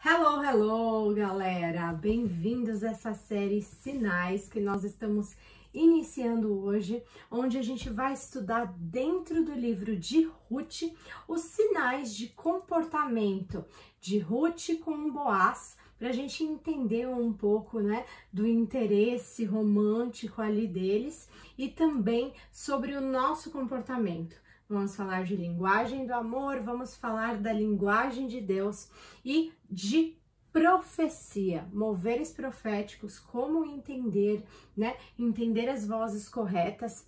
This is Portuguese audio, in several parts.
Hello, hello, galera! Bem-vindos a essa série Sinais que nós estamos iniciando hoje, onde a gente vai estudar dentro do livro de Ruth os sinais de comportamento de Ruth com Boaz, para a gente entender um pouco, né, do interesse romântico ali deles e também sobre o nosso comportamento. Vamos falar de linguagem do amor, vamos falar da linguagem de Deus e de profecia, moveres proféticos, como entender, né? Entender as vozes corretas.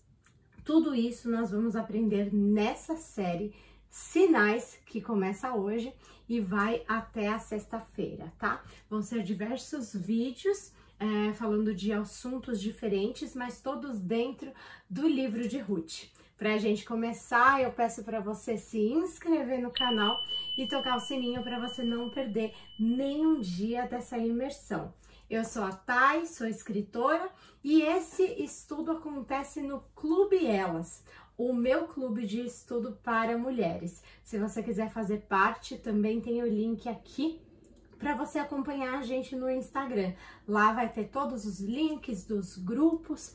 Tudo isso nós vamos aprender nessa série Sinais, que começa hoje e vai até a sexta-feira, tá? Vão ser diversos vídeos falando de assuntos diferentes, mas todos dentro do livro de Ruth. Para a gente começar, eu peço para você se inscrever no canal e tocar o sininho para você não perder nenhum dia dessa imersão. Eu sou a Thay, sou escritora e esse estudo acontece no Clube Elas, o meu clube de estudo para mulheres. Se você quiser fazer parte, também tem o link aqui para você acompanhar a gente no Instagram. Lá vai ter todos os links dos grupos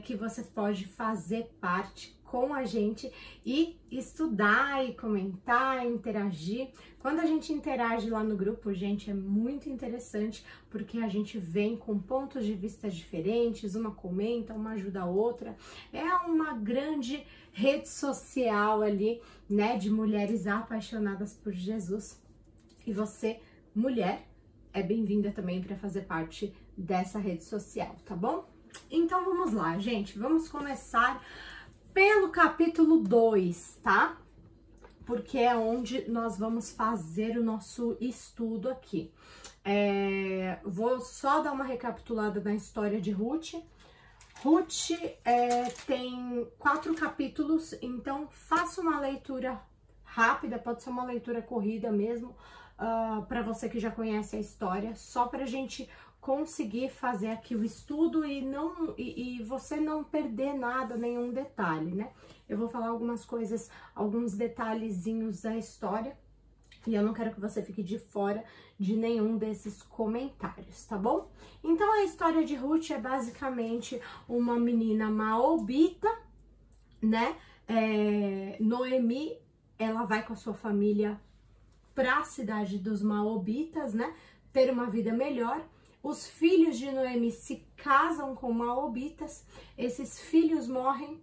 que você pode fazer parte com a gente e estudar e comentar, interagir. Quando a gente interage lá no grupo, gente, é muito interessante porque a gente vem com pontos de vista diferentes, uma comenta, uma ajuda a outra. É uma grande rede social ali, né, de mulheres apaixonadas por Jesus. E você, mulher, é bem-vinda também para fazer parte dessa rede social, tá bom? Então vamos lá, gente, vamos começar pelo capítulo 2, tá? Porque é onde nós vamos fazer o nosso estudo aqui. Vou só dar uma recapitulada na história de Ruth. Ruth tem 4 capítulos, então faça uma leitura rápida, pode ser uma leitura corrida mesmo, para você que já conhece a história, só para a gente conseguir fazer aqui o estudo e você não perder nada, nenhum detalhe, né? Eu vou falar algumas coisas, alguns detalhezinhos da história e eu não quero que você fique de fora de nenhum desses comentários, tá bom? Então a história de Ruth é basicamente uma menina maobita, né? Noemi, ela vai com a sua família para a cidade dos maobitas, né? Ter uma vida melhor. Os filhos de Noemi se casam com maobitas, esses filhos morrem,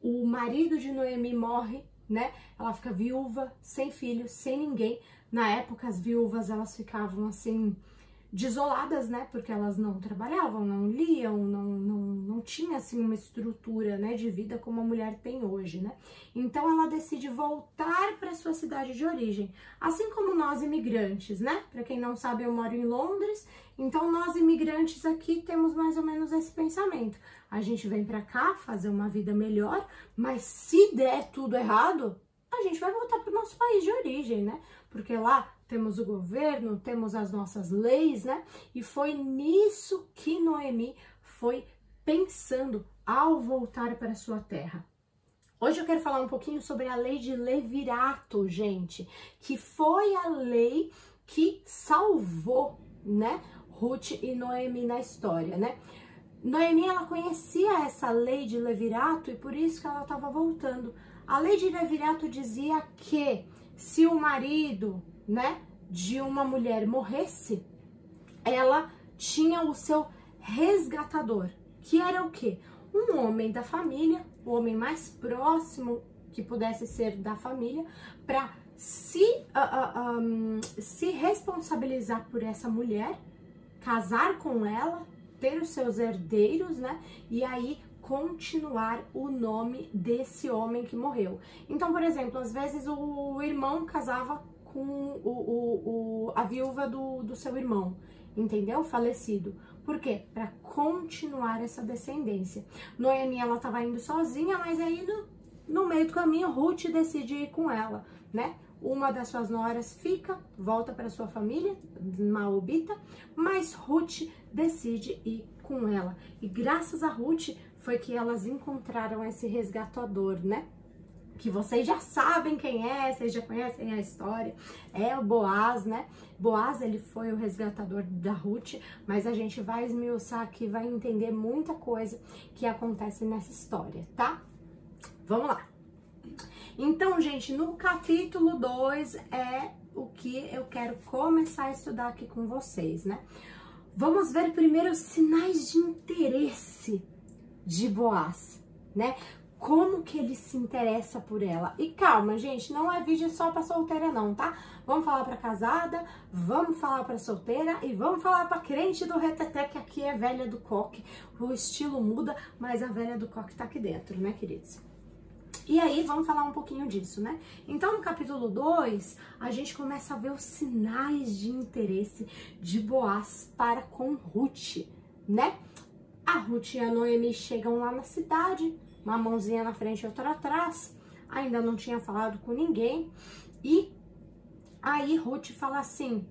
o marido de Noemi morre, né? Ela fica viúva, sem filhos, sem ninguém. Na época, as viúvas, elas ficavam assim, desoladas, né? Porque elas não trabalhavam, não liam, não tinha assim uma estrutura, né, de vida como a mulher tem hoje, né? Então ela decide voltar para sua cidade de origem, assim como nós imigrantes, né? Para quem não sabe, eu moro em Londres, então nós imigrantes aqui temos mais ou menos esse pensamento. A gente vem para cá fazer uma vida melhor, mas se der tudo errado, a gente vai voltar para o nosso país de origem, né? Porque lá temos o governo, temos as nossas leis, né? E foi nisso que Noemi foi pensando ao voltar para sua terra. Hoje eu quero falar um pouquinho sobre a lei de Levirato, gente, que foi a lei que salvou, né, Ruth e Noemi na história, né? Noemi, ela conhecia essa lei de Levirato e por isso que ela estava voltando. A lei de Levirato dizia que se o marido, né, de uma mulher morresse, ela tinha o seu resgatador, que era o quê? Um homem da família, o homem mais próximo que pudesse ser da família, para se responsabilizar por essa mulher, casar com ela, ter os seus herdeiros, né? E aí continuar o nome desse homem que morreu. Então, por exemplo, às vezes o irmão casava com a viúva do seu irmão, entendeu? Falecido. Por quê? Para continuar essa descendência. Noemi, ela estava indo sozinha, mas aí no meio do caminho, Ruth decide ir com ela, né? Uma das suas noras volta para sua família, maobita, mas Ruth decide ir com ela. E graças a Ruth foi que elas encontraram esse resgatador, né? que vocês já sabem quem é, vocês já conhecem a história, é o Boaz, né? Boaz, ele foi o resgatador da Ruth, mas a gente vai esmiuçar aqui, vai entender muita coisa que acontece nessa história, tá? Vamos lá. Então, gente, no capítulo 2 é o que eu quero começar a estudar aqui com vocês, né? Vamos ver primeiro os sinais de interesse de Boaz, né? Como que ele se interessa por ela. E calma, gente, não é vídeo só pra solteira não, tá? Vamos falar pra casada, vamos falar pra solteira e vamos falar pra crente do reteté, que aqui é velha do coque. O estilo muda, mas a velha do coque tá aqui dentro, né, queridos? E aí, vamos falar um pouquinho disso, né? Então, no capítulo 2, a gente começa a ver os sinais de interesse de Boaz para com Ruth, né? A Ruth e a Noemi chegam lá na cidade, uma mãozinha na frente e outra atrás, ainda não tinha falado com ninguém, e aí Ruth fala assim,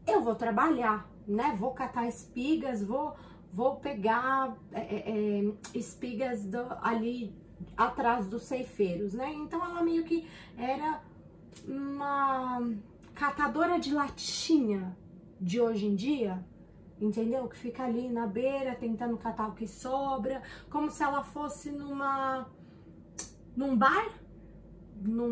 eu vou trabalhar, né? Vou catar espigas, vou pegar espigas ali atrás dos ceifeiros, né? Então ela meio que era uma catadora de latinha de hoje em dia, entendeu? Que fica ali na beira tentando catar o que sobra, como se ela fosse num bar, num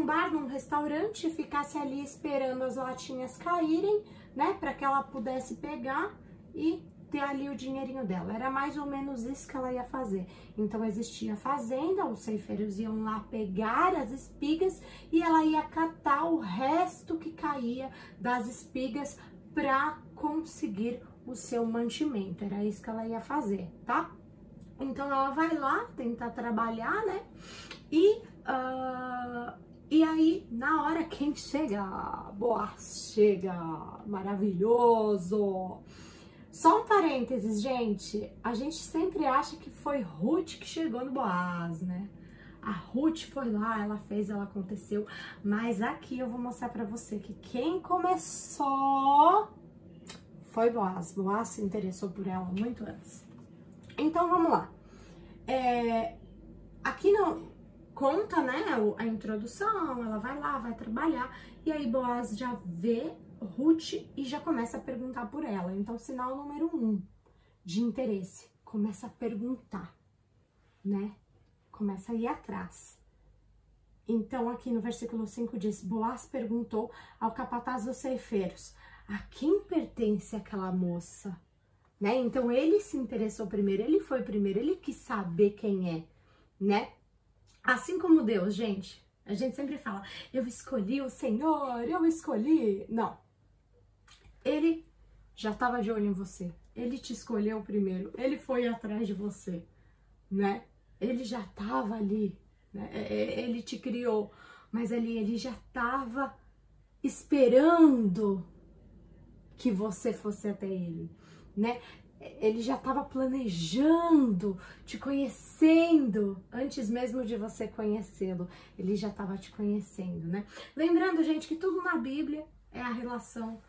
bar, num restaurante, ficasse ali esperando as latinhas caírem, né? Para que ela pudesse pegar e ter ali o dinheirinho dela. Era mais ou menos isso que ela ia fazer. Então existia a fazenda, os ceifeiros iam lá pegar as espigas e ela ia catar o resto que caía das espigas para conseguir o seu mantimento. Era isso que ela ia fazer, tá? Então ela vai lá tentar trabalhar, né? E aí, na hora, quem chega? Boaz chega, maravilhoso! Só um parênteses, gente, a gente sempre acha que foi Ruth que chegou no Boaz, né? A Ruth foi lá, ela fez, ela aconteceu, mas aqui eu vou mostrar pra você que quem começou foi Boaz. Boaz se interessou por ela muito antes. Então, vamos lá. Aqui não conta, né, a introdução, ela vai lá, vai trabalhar, e aí Boaz já vê Ruth e já começa a perguntar por ela. Então, sinal número 1 de interesse, começa a perguntar, né? Começa a ir atrás. Então, aqui no versículo 5 diz, Boaz perguntou ao capataz dos ceifeiros, a quem pertence aquela moça? Né? Então, ele se interessou primeiro, ele foi primeiro, ele quis saber quem é, né? Assim como Deus, gente, a gente sempre fala, eu escolhi o Senhor, eu escolhi. Não. Ele já estava de olho em você, ele te escolheu primeiro, ele foi atrás de você, né? Ele já estava ali, né? Ele te criou, mas ali ele já estava esperando que você fosse até ele, né? Ele já estava planejando, te conhecendo, antes mesmo de você conhecê-lo, ele já estava te conhecendo, né? Lembrando, gente, que tudo na Bíblia é a relação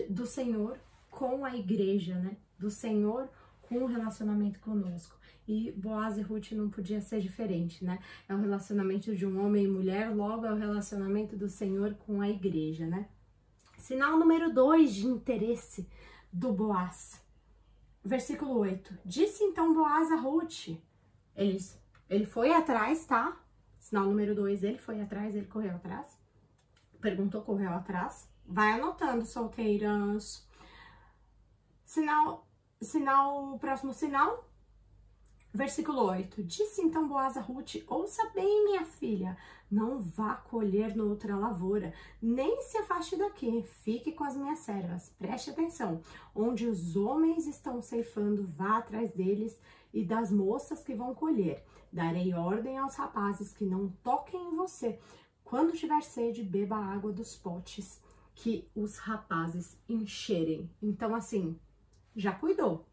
do Senhor com a igreja, né? Do Senhor com o relacionamento conosco. E Boaz e Ruth não podia ser diferente, né? É o relacionamento de um homem e mulher, logo é o relacionamento do Senhor com a igreja, né? Sinal número 2 de interesse do Boaz. Versículo 8. Disse então Boaz a Ruth. Ele foi atrás, tá? Sinal número 2, ele foi atrás, ele correu atrás. Perguntou, correu atrás. Vai anotando, solteiras. Próximo sinal. Versículo 8. Disse então Boaz a Ruth, ouça bem, minha filha, não vá colher noutra lavoura, nem se afaste daqui, fique com as minhas servas, preste atenção, onde os homens estão ceifando, vá atrás deles e das moças que vão colher. Darei ordem aos rapazes que não toquem em você. Quando tiver sede, beba a água dos potes que os rapazes encherem. Então, assim, já cuidou.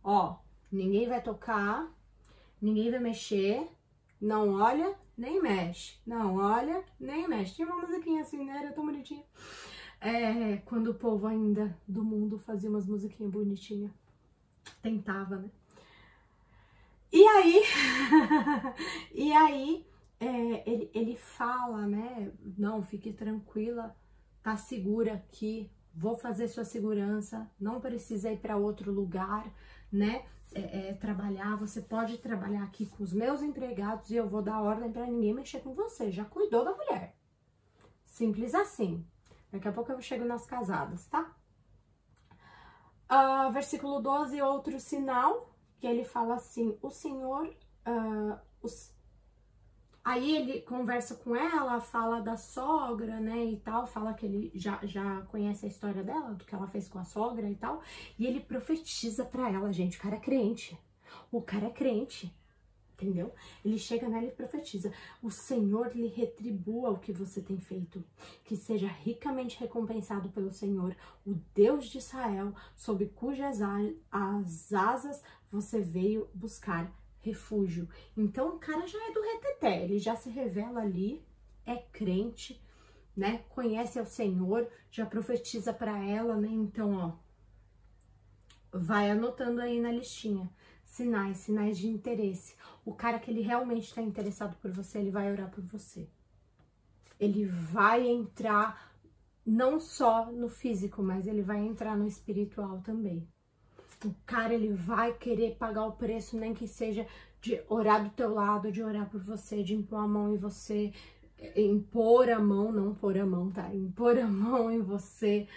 Ó, ninguém vai tocar, ninguém vai mexer, não olha, nem mexe. Não olha, nem mexe. Tinha uma musiquinha assim, né? Era tão bonitinha. Quando o povo ainda do mundo fazia umas musiquinhas bonitinhas. Tentava, né? E aí, e aí ele fala, né? Não, fique tranquila, tá segura aqui, vou fazer sua segurança, não precisa ir para outro lugar, né? Trabalhar, você pode trabalhar aqui com os meus empregados e eu vou dar ordem para ninguém mexer com você. Já cuidou da mulher. Simples assim. Daqui a pouco eu chego nas casadas, tá? Versículo 12, outro sinal, que ele fala assim, o Senhor... Aí ele conversa com ela, fala da sogra, né, e tal, fala que ele já conhece a história dela, do que ela fez com a sogra e tal, e ele profetiza pra ela, gente, o cara é crente, entendeu? Ele chega nela e profetiza, o Senhor lhe retribua o que você tem feito, que seja ricamente recompensado pelo Senhor, o Deus de Israel, sob cujas as asas você veio buscar refúgio. Então o cara já é do reteté, ele já se revela ali, é crente, né? Conhece ao Senhor, já profetiza para ela, né? Então, ó, vai anotando aí na listinha. Sinais de interesse. O cara que ele realmente está interessado por você, ele vai orar por você. Ele vai entrar não só no físico, mas ele vai entrar no espiritual também. O cara, ele vai querer pagar o preço, nem que seja de orar do teu lado, de orar por você, de impor a mão em você, impor a mão, não pôr a mão, tá? Impor a mão em você,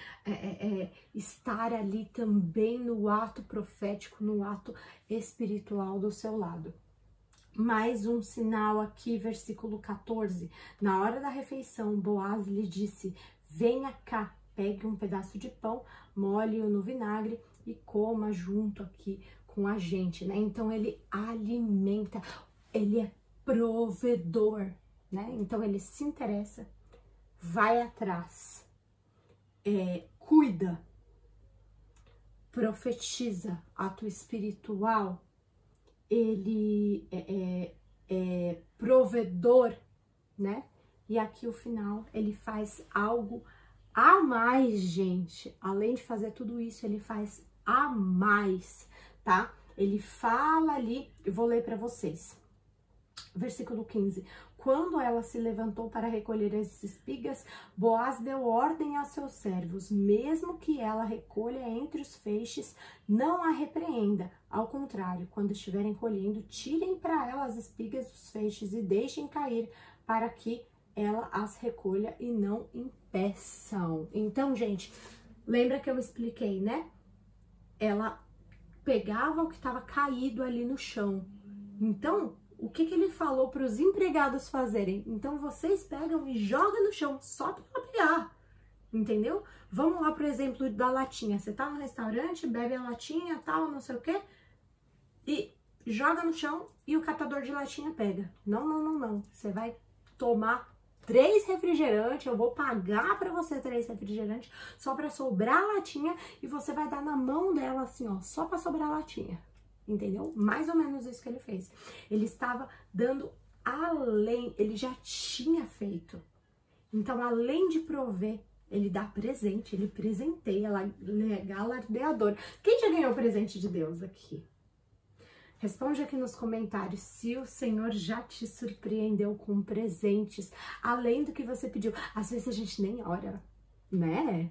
estar ali também no ato profético, no ato espiritual do seu lado. Mais um sinal aqui, versículo 14. Na hora da refeição, Boaz lhe disse, venha cá, pegue um pedaço de pão, molhe-o no vinagre e coma junto aqui com a gente, né? Então ele alimenta, ele é provedor, né? Então ele se interessa, vai atrás, cuida, profetiza, ato espiritual, ele é provedor, né? E aqui o final, ele faz algo a mais, gente. Além de fazer tudo isso, ele faz a mais, tá? Ele fala ali, eu vou ler para vocês. Versículo 15. Quando ela se levantou para recolher as espigas, Boaz deu ordem aos seus servos, mesmo que ela recolha entre os feixes, não a repreenda. Ao contrário, quando estiverem colhendo, tirem para ela as espigas dos feixes e deixem cair para que ela as recolha e não impeçam. Então, gente, lembra que eu expliquei, né? Ela pegava o que estava caído ali no chão. Então, o que ele falou para os empregados fazerem? Então, vocês pegam e jogam no chão, só para ela pegar, entendeu? Vamos lá, por exemplo, da latinha. Você tá no restaurante, bebe a latinha, tal, não sei o quê, e joga no chão e o catador de latinha pega. Não, não, não, não. Você vai tomar 3 refrigerantes, eu vou pagar pra você 3 refrigerantes, só pra sobrar a latinha, e você vai dar na mão dela assim, ó, só pra sobrar a latinha, entendeu? Mais ou menos isso que ele fez. Ele estava dando além, ele já tinha feito. Então, além de prover, ele dá presente, ele presenteia, ele é galardeador. Quem já ganhou presente de Deus aqui? Responde aqui nos comentários se o Senhor já te surpreendeu com presentes, além do que você pediu. Às vezes a gente nem ora, né?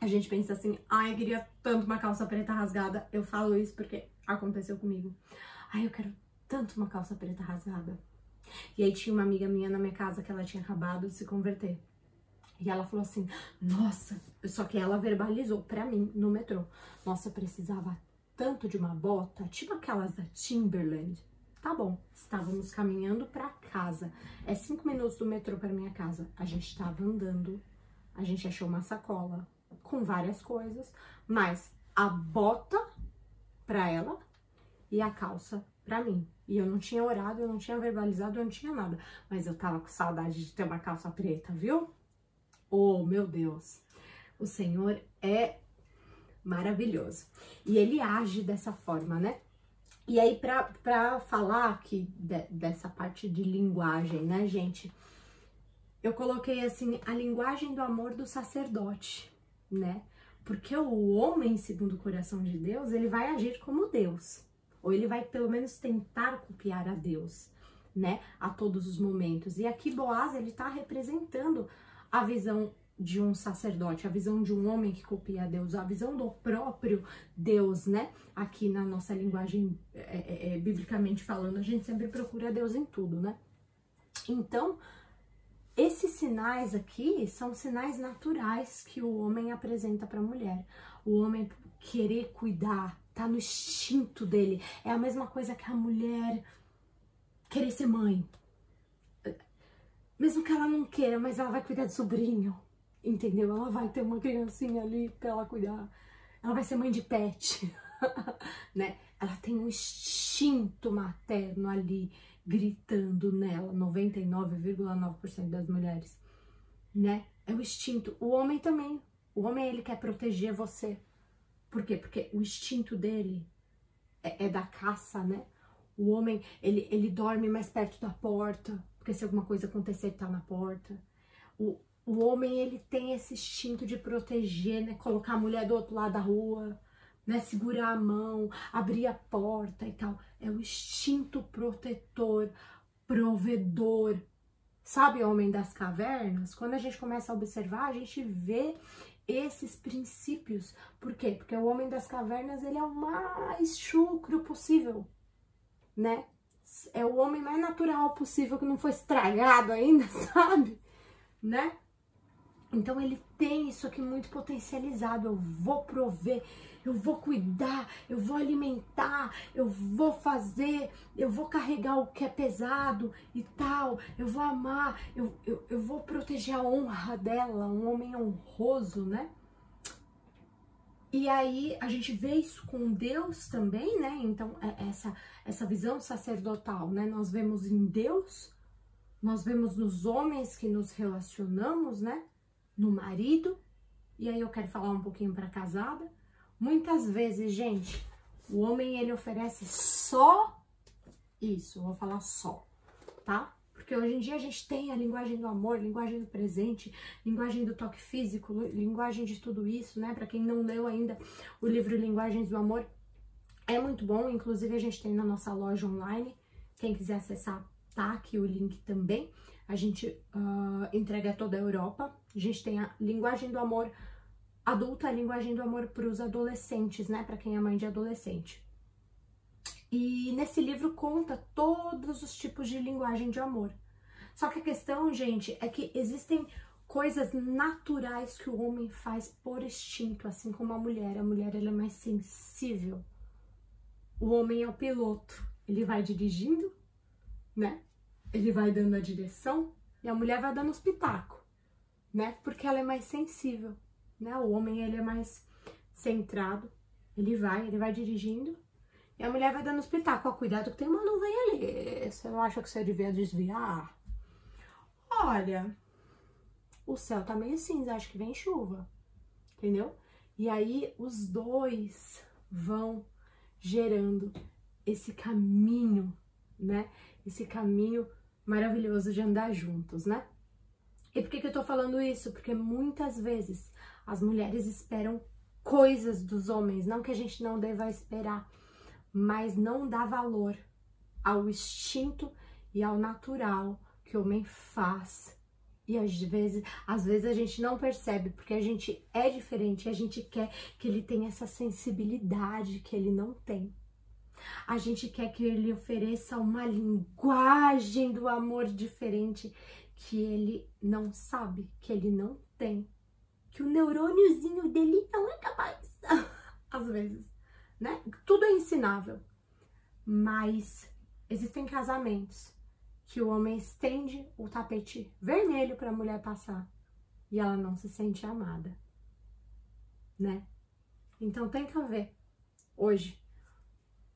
A gente pensa assim, ai, eu queria tanto uma calça preta rasgada. Eu falo isso porque aconteceu comigo. Ai, eu quero tanto uma calça preta rasgada. E aí tinha uma amiga minha na minha casa que ela tinha acabado de se converter. E ela falou assim, nossa, só que ela verbalizou pra mim no metrô. Nossa, eu precisava tanto de uma bota, tipo aquelas da Timberland. Tá bom, estávamos caminhando pra casa. É 5 minutos do metrô pra minha casa. A gente estava andando, a gente achou uma sacola com várias coisas, mas a bota pra ela e a calça pra mim. E eu não tinha orado, eu não tinha verbalizado, eu não tinha nada. Mas eu tava com saudade de ter uma calça preta, viu? Oh, meu Deus! O Senhor é maravilhoso. E ele age dessa forma, né? E aí, pra falar aqui dessa parte de linguagem, né, gente? Eu coloquei assim, a linguagem do amor do sacerdote, né? Porque o homem, segundo o coração de Deus, ele vai agir como Deus. ou ele vai pelo menos tentar copiar a Deus, né, a todos os momentos. E aqui Boaz, ele tá representando a visão de um sacerdote, a visão de um homem que copia a Deus, a visão do próprio Deus, né? Aqui na nossa linguagem, biblicamente falando, a gente sempre procura Deus em tudo, né? Então, esses sinais aqui são sinais naturais que o homem apresenta para a mulher. O homem querer cuidar, tá no instinto dele. É a mesma coisa que a mulher querer ser mãe. Mesmo que ela não queira, mas ela vai cuidar de sobrinho, entendeu? Ela vai ter uma criancinha ali pra ela cuidar. Ela vai ser mãe de pet, né? Ela tem um instinto materno ali, gritando nela, 99,9% das mulheres, né? É o instinto. O homem também. O homem, ele quer proteger você. Por quê? Porque o instinto dele é da caça, né? O homem, ele dorme mais perto da porta, porque se alguma coisa acontecer, ele tá na porta. O homem, ele tem esse instinto de proteger, né? Colocar a mulher do outro lado da rua, né? Segurar a mão, abrir a porta e tal. É o instinto protetor, provedor. Sabe o homem das cavernas? Quando a gente começa a observar, a gente vê esses princípios. Por quê? Porque o homem das cavernas, ele é o mais chucro possível, né? É o homem mais natural possível, que não foi estragado ainda, sabe? Né? Então ele tem isso aqui muito potencializado. Eu vou prover, eu vou cuidar, eu vou alimentar, eu vou fazer, eu vou carregar o que é pesado e tal, eu vou amar, eu vou proteger a honra dela, um homem honroso, né? E aí a gente vê isso com Deus também, né? Então essa visão sacerdotal, né? Nós vemos em Deus, nós vemos nos homens que nos relacionamos, né? No marido. E aí eu quero falar um pouquinho para casada. Muitas vezes, gente, o homem, ele oferece só isso. Eu vou falar só, tá? Porque hoje em dia a gente tem a linguagem do amor, linguagem do presente, linguagem do toque físico, linguagem de tudo isso, né? Para quem não leu ainda o livro Linguagens do Amor, é muito bom. Inclusive a gente tem na nossa loja online. Quem quiser acessar, tá aqui o link também. A gente entrega toda a Europa. A gente tem a linguagem do amor adulta, a linguagem do amor para os adolescentes, né? Para quem é mãe de adolescente. E nesse livro conta todos os tipos de linguagem de amor. Só que a questão, gente, é que existem coisas naturais que o homem faz por instinto, assim como a mulher. A mulher, ela é mais sensível. O homem é o piloto. Ele vai dirigindo, né? Ele vai dando a direção e a mulher vai dando os pitacos, né? Porque ela é mais sensível, né? O homem, ele é mais centrado. Ele vai dirigindo. E a mulher vai dando os pitacos. Ó, cuidado que tem uma nuvem ali. Você não acha que você devia desviar? Olha, o céu tá meio cinza, acho que vem chuva. Entendeu? E aí os dois vão gerando esse caminho, né? Esse caminho maravilhoso de andar juntos, né? E por que eu tô falando isso? Porque muitas vezes as mulheres esperam coisas dos homens, não que a gente não deva esperar, mas não dá valor ao instinto e ao natural que o homem faz. E às vezes a gente não percebe, porque a gente é diferente, a gente quer que ele tenha essa sensibilidade que ele não tem. A gente quer que ele ofereça uma linguagem do amor diferente que ele não sabe, que ele não tem. Que o neurôniozinho dele não é capaz, às vezes, né? Tudo é ensinável, mas existem casamentos que o homem estende o tapete vermelho para a mulher passar e ela não se sente amada, né? Então tenta ver hoje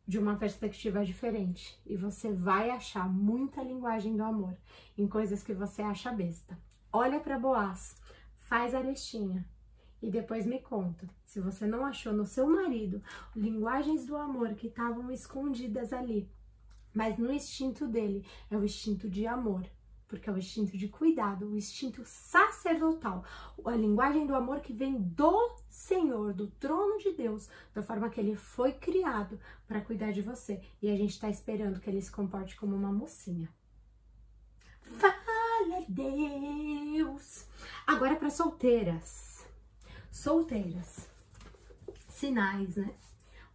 de uma perspectiva diferente e você vai achar muita linguagem do amor em coisas que você acha besta. Olha para Boaz, faz a listinha e depois me conta se você não achou no seu marido linguagens do amor que estavam escondidas ali, mas no instinto dele é o instinto de amor. porque é o instinto de cuidado, o instinto sacerdotal, a linguagem do amor que vem do Senhor, do trono de Deus, da forma que ele foi criado para cuidar de você. E a gente tá esperando que ele se comporte como uma mocinha. Fala, Deus! Agora para solteiras. Solteiras. Sinais, né?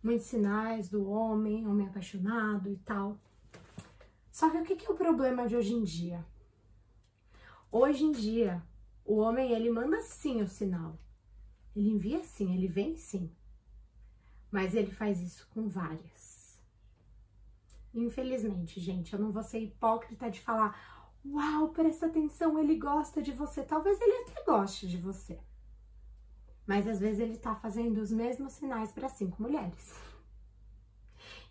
Muitos sinais do homem apaixonado e tal. Só que o que é o problema de hoje em dia? Hoje em dia, o homem, ele manda sim o sinal. Ele envia sim, ele vem sim. Mas ele faz isso com várias. Infelizmente, gente, eu não vou ser hipócrita de falar: uau, presta atenção, ele gosta de você. Talvez ele até goste de você. Mas às vezes ele tá fazendo os mesmos sinais para 5 mulheres.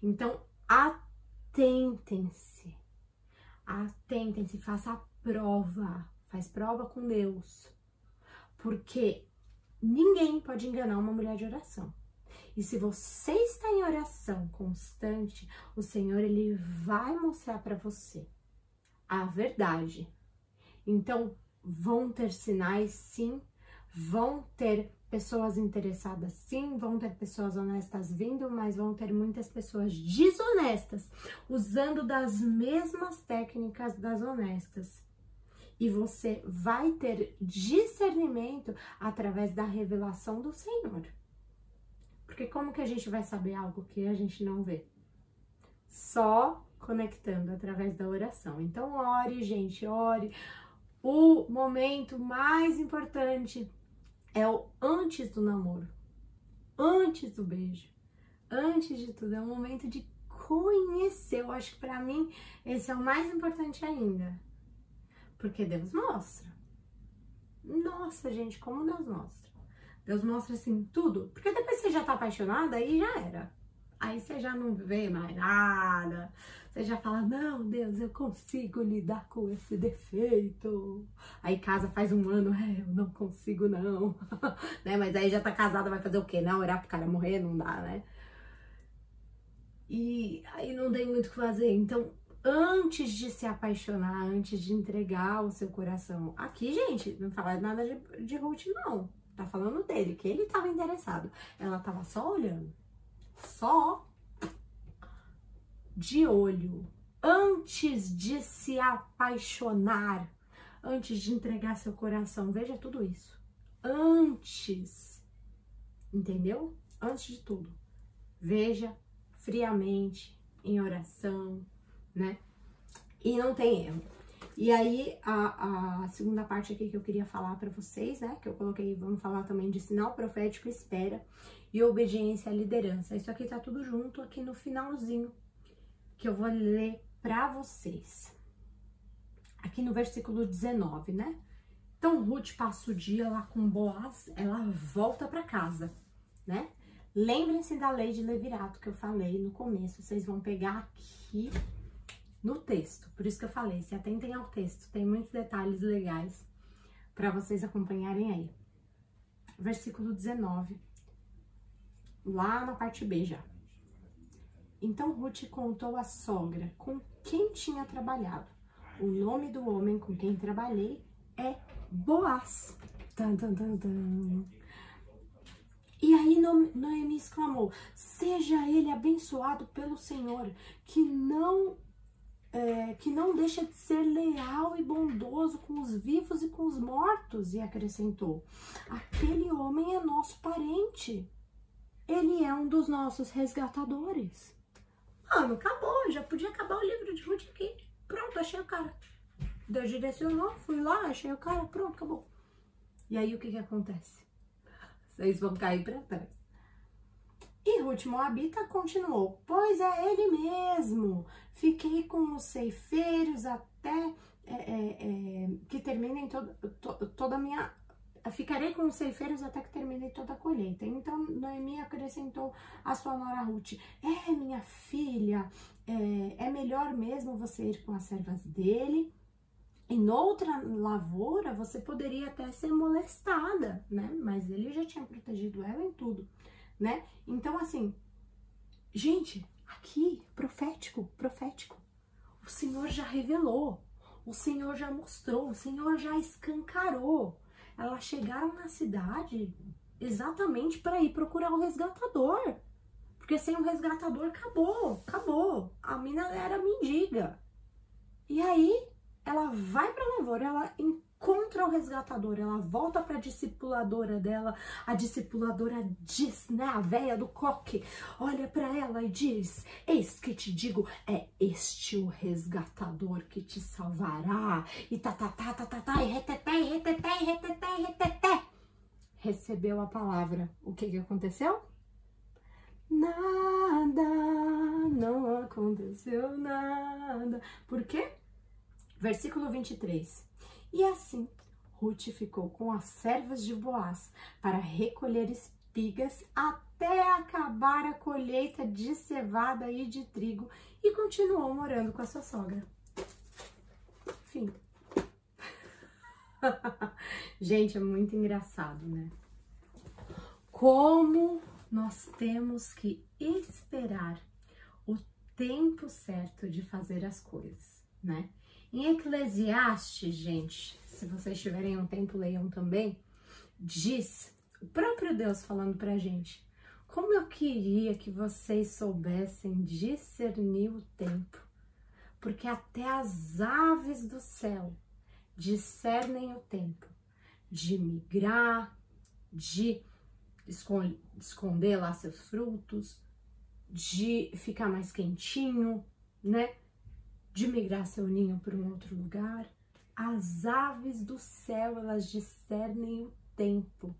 Então, atentem-se. Atentem-se, faça a prova. Faz prova com Deus. Porque ninguém pode enganar uma mulher de oração. E se você está em oração constante, o Senhor, ele vai mostrar para você a verdade. Então, vão ter sinais, sim. Vão ter pessoas interessadas, sim. Vão ter pessoas honestas vindo, mas vão ter muitas pessoas desonestas, usando das mesmas técnicas das honestas. E você vai ter discernimento através da revelação do Senhor. Porque como que a gente vai saber algo que a gente não vê? Só conectando através da oração. Então ore, gente, ore. O momento mais importante é o antes do namoro, antes do beijo, antes de tudo. É o momento de conhecer. Eu acho que pra mim esse é o mais importante ainda. Porque Deus mostra. Nossa, gente, como Deus mostra. Deus mostra assim tudo. Porque depois você já tá apaixonada, aí já era. Aí você já não vê mais nada. Você já fala: não, Deus, eu consigo lidar com esse defeito. Aí casa faz 1 ano, eu não consigo não. Né? Mas aí já tá casada, vai fazer o quê? Não, orar pro cara morrer? Não dá, né? E aí não tem muito o que fazer. Então, antes de se apaixonar, antes de entregar o seu coração. Aqui, gente, não fala nada de Ruth, não. Tá falando dele, que ele tava interessado. Ela tava só olhando. Só de olho. Antes de se apaixonar, antes de entregar seu coração. Veja tudo isso. Antes. Entendeu? Antes de tudo. Veja friamente, em oração, né? E não tem erro. E aí, a segunda parte aqui que eu queria falar pra vocês, né? Que eu coloquei, vamos falar também de sinal profético, espera e obediência à liderança. Isso aqui tá tudo junto aqui no finalzinho, que eu vou ler pra vocês. Aqui no versículo 19, né? Então, Ruth passa o dia lá com Boaz, ela volta pra casa, né? Lembrem-se da lei de Levirato que eu falei no começo. Vocês vão pegar aqui no texto. Por isso que eu falei, se atentem ao texto. Tem muitos detalhes legais para vocês acompanharem aí. Versículo 19. Lá na parte B já. Então Ruth contou à sogra com quem tinha trabalhado. O nome do homem com quem trabalhei é Boaz. Tan, tan, tan, tan. E aí Noemi exclamou: seja ele abençoado pelo Senhor, que não deixa de ser leal e bondoso com os vivos e com os mortos. E acrescentou: aquele homem é nosso parente. Ele é um dos nossos resgatadores. Mano, acabou. Já podia acabar o livro de Ruth aqui. Pronto, achei o cara. Deus direcionou, fui lá, achei o cara, pronto, acabou. E aí o que acontece? Vocês vão cair para trás. E Ruth Moabita continuou: pois é ele mesmo. Fiquei com os ceifeiros até que terminem toda a minha... Ficarei com os ceifeiros até que termine toda a colheita. Então Noemi acrescentou a sua nora Ruth: minha filha, é melhor mesmo você ir com as servas dele. Em outra lavoura, você poderia até ser molestada, né? Mas ele já tinha protegido ela em tudo, né? Então, assim, gente, aqui, profético, o Senhor já revelou. O Senhor já mostrou, o Senhor já escancarou. Elas chegaram na cidade exatamente para ir procurar o resgatador. Porque sem o resgatador acabou. A mina era mendiga. E aí ela vai para a lavoura, ela encontra o resgatador, ela volta para a discipuladora dela. A discipuladora diz, né, a véia do coque, olha para ela e diz: eis que te digo, é este o resgatador que te salvará. E e reteté. Recebeu a palavra. O que aconteceu? Nada, não aconteceu nada. Por quê? Versículo 23. E assim, Ruth ficou com as servas de Boaz para recolher espigas até acabar a colheita de cevada e de trigo e continuou morando com a sua sogra. Fim. Gente, é muito engraçado, né? Como nós temos que esperar o tempo certo de fazer as coisas, né? Em Eclesiastes, gente, se vocês tiverem um tempo, leiam também, diz, o próprio Deus falando pra gente, como eu queria que vocês soubessem discernir o tempo, porque até as aves do céu discernem o tempo de migrar, de esconder lá seus frutos, de ficar mais quentinho, né? De migrar seu ninho para um outro lugar. As aves do céu, elas discernem o tempo.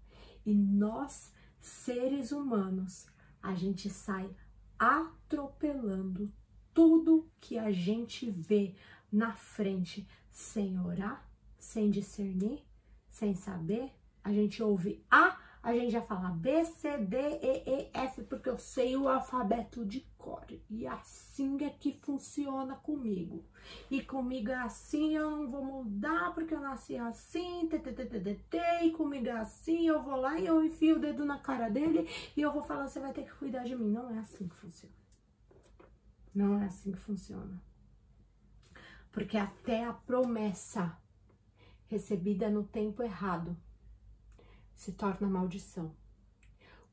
E nós, seres humanos, a gente sai atropelando tudo que a gente vê na frente, sem orar, sem discernir, sem saber. A gente ouve a gente já fala B, C, D, E, F, porque eu sei o alfabeto de cor. E assim é que funciona comigo. E comigo é assim, eu não vou mudar porque eu nasci assim, e comigo é assim, eu vou lá e eu enfio o dedo na cara dele e eu vou falar, você vai ter que cuidar de mim. Não é assim que funciona. Não é assim que funciona. Porque até a promessa recebida no tempo errado se torna maldição.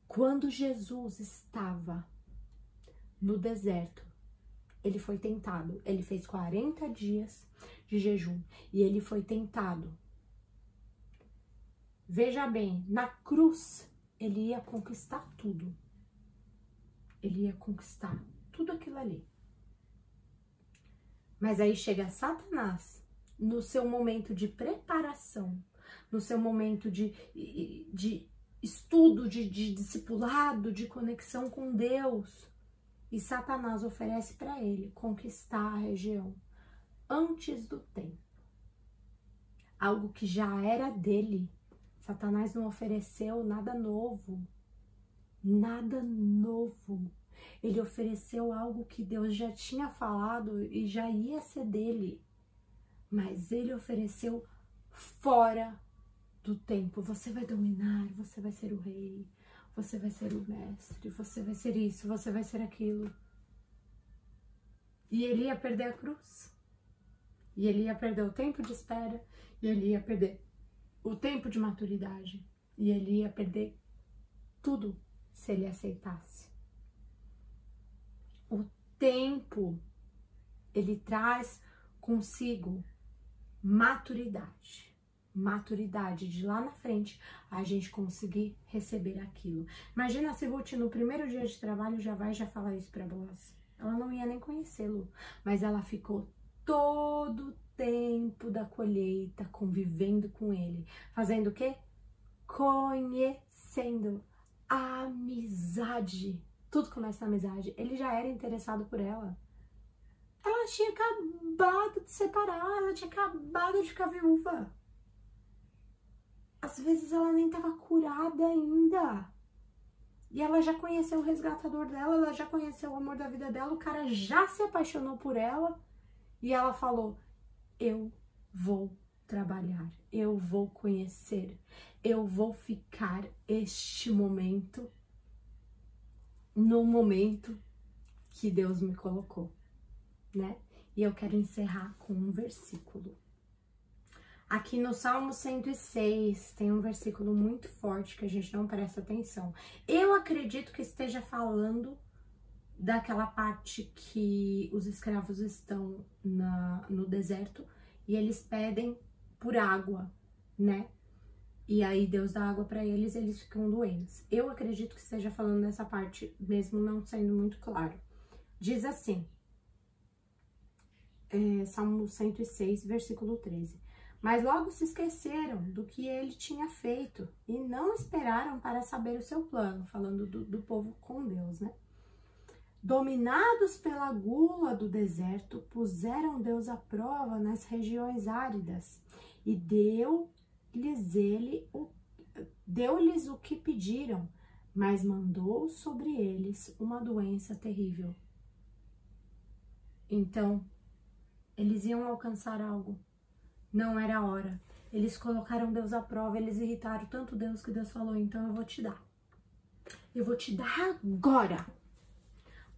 Quando Jesus estava no deserto, ele foi tentado. Ele fez 40 dias de jejum e ele foi tentado. Veja bem, na cruz, ele ia conquistar tudo. Ele ia conquistar tudo aquilo ali. Mas aí chega Satanás, no seu momento de preparação, no seu momento de estudo, de discipulado, de conexão com Deus. E Satanás oferece para ele conquistar a região antes do tempo. Algo que já era dele. Satanás não ofereceu nada novo. Nada novo. Ele ofereceu algo que Deus já tinha falado e já ia ser dele. Mas ele ofereceu fora do tempo. Você vai dominar, você vai ser o rei, você vai ser o mestre, você vai ser isso, você vai ser aquilo. E ele ia perder a cruz. E ele ia perder o tempo de espera. E ele ia perder o tempo de maturidade. E ele ia perder tudo se ele aceitasse. O tempo, ele traz consigo maturidade. Maturidade de lá na frente a gente conseguir receber aquilo. Imagina se Ruth no primeiro dia de trabalho já vai já falar isso para Boaz. Ela não ia nem conhecê-lo, mas ela ficou todo o tempo da colheita convivendo com ele, fazendo o quê? Conhecendo a amizade. Tudo começa na amizade. Ele já era interessado por ela. Ela tinha acabado de separar, ela tinha acabado de ficar viúva. Às vezes ela nem estava curada ainda. E ela já conheceu o resgatador dela, ela já conheceu o amor da vida dela, o cara já se apaixonou por ela. E ela falou, eu vou trabalhar, eu vou conhecer, eu vou ficar este momento no momento que Deus me colocou, né? E eu quero encerrar com um versículo. Aqui no Salmo 106 tem um versículo muito forte que a gente não presta atenção. Eu acredito que esteja falando daquela parte que os escravos estão no deserto e eles pedem por água, né? E aí Deus dá água para eles e eles ficam doentes. Eu acredito que esteja falando dessa parte, mesmo não sendo muito claro. Diz assim, Salmo 106, versículo 13. Mas logo se esqueceram do que ele tinha feito e não esperaram para saber o seu plano, falando do povo com Deus, né? Dominados pela gula do deserto, puseram Deus à prova nas regiões áridas e deu-lhes o que pediram, mas mandou sobre eles uma doença terrível. Então, eles iam alcançar algo. Não era a hora. Eles colocaram Deus à prova, eles irritaram tanto Deus que Deus falou, então eu vou te dar. Eu vou te dar agora.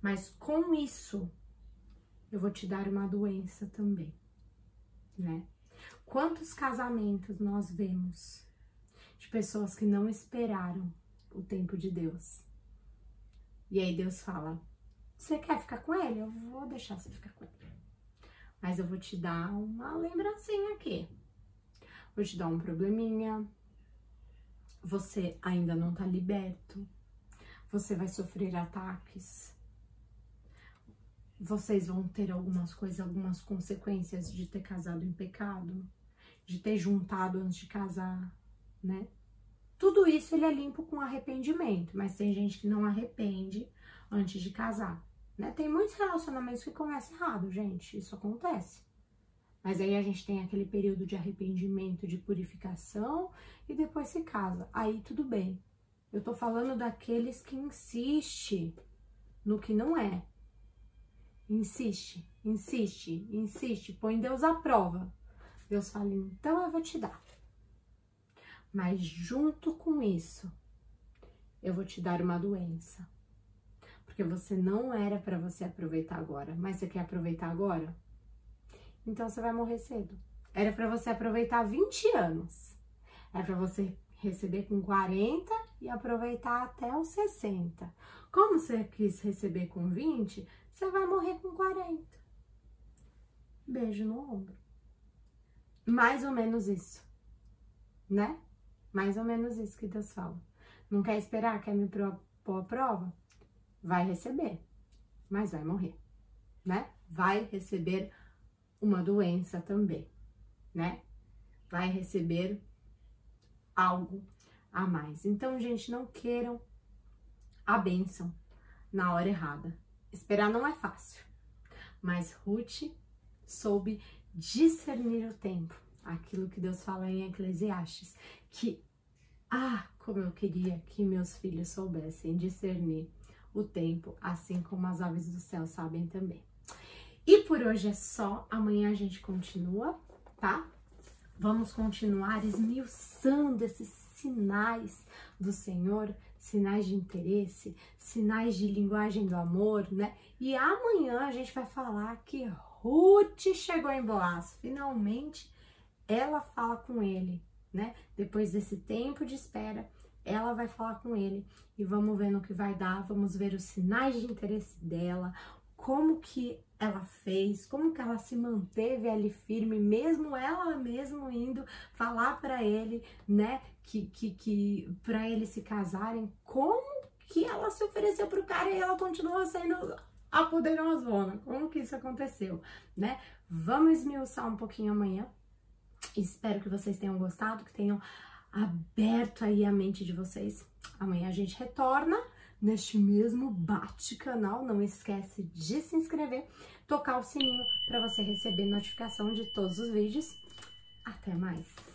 Mas com isso, eu vou te dar uma doença também, né? Quantos casamentos nós vemos de pessoas que não esperaram o tempo de Deus? E aí Deus fala, você quer ficar com ele? Eu vou deixar você ficar com ele. Mas eu vou te dar uma lembrancinha aqui. Vou te dar um probleminha. Você ainda não tá liberto. Você vai sofrer ataques. Vocês vão ter algumas coisas, algumas consequências de ter casado em pecado. De ter juntado antes de casar, né? Tudo isso ele é limpo com arrependimento. Mas tem gente que não arrepende antes de casar. Né? Tem muitos relacionamentos que começam errado, gente. Isso acontece. Mas aí a gente tem aquele período de arrependimento, de purificação e depois se casa. Aí tudo bem. Eu tô falando daqueles que insistem no que não é. Insiste, insiste, insiste. Põe Deus à prova. Deus fala, então eu vou te dar. Mas junto com isso, eu vou te dar uma doença. Porque você não era para você aproveitar agora, mas você quer aproveitar agora? Então você vai morrer cedo. Era para você aproveitar 20 anos. Era para você receber com 40 e aproveitar até os 60. Como você quis receber com 20, você vai morrer com 40. Beijo no ombro. Mais ou menos isso, né? Mais ou menos isso que Deus fala. Não quer esperar, quer me pôr a prova? Vai receber, mas vai morrer, né? Vai receber uma doença também, né? Vai receber algo a mais. Então, gente, não queiram a bênção na hora errada. Esperar não é fácil, mas Ruth soube discernir o tempo. Aquilo que Deus fala em Eclesiastes, que, como eu queria que meus filhos soubessem discernir o tempo, assim como as aves do céu sabem também. E por hoje é só, amanhã a gente continua, tá? Vamos continuar esmiuçando esses sinais do Senhor, sinais de interesse, sinais de linguagem do amor, né? E amanhã a gente vai falar que Ruth chegou em Boaz, finalmente ela fala com ele, né? Depois desse tempo de espera, ela vai falar com ele e vamos ver no que vai dar, vamos ver os sinais de interesse dela, como que ela fez, como que ela se manteve ali firme, mesmo ela mesmo indo falar para ele, né, que para eles se casarem, como que ela se ofereceu pro cara e ela continua sendo a poderosona, como que isso aconteceu, né? Vamos esmiuçar um pouquinho amanhã. Espero que vocês tenham gostado, que tenham aberto aí a mente de vocês. Amanhã a gente retorna neste mesmo bate-canal. Não esquece de se inscrever, tocar o sininho para você receber notificação de todos os vídeos. Até mais!